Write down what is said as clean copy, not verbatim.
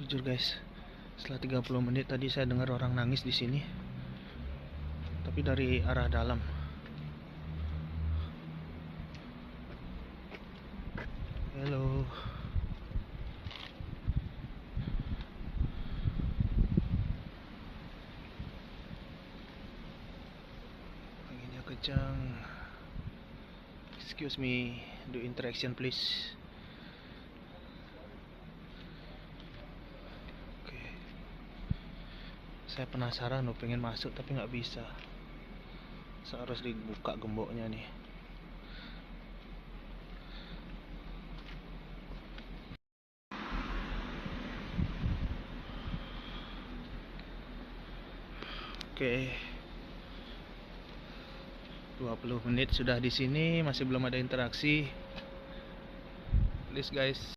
Jujur guys, setelah 30 menit tadi saya dengar orang nangis di sini, tapi dari arah dalam. Halo. Anginnya kencang. Excuse me, do interaction please. Oke. Saya penasaran loh, pengen masuk tapi nggak bisa. Saya harus dibuka gemboknya nih. Oke. 20 menit sudah di sini, masih belum ada interaksi. Please guys.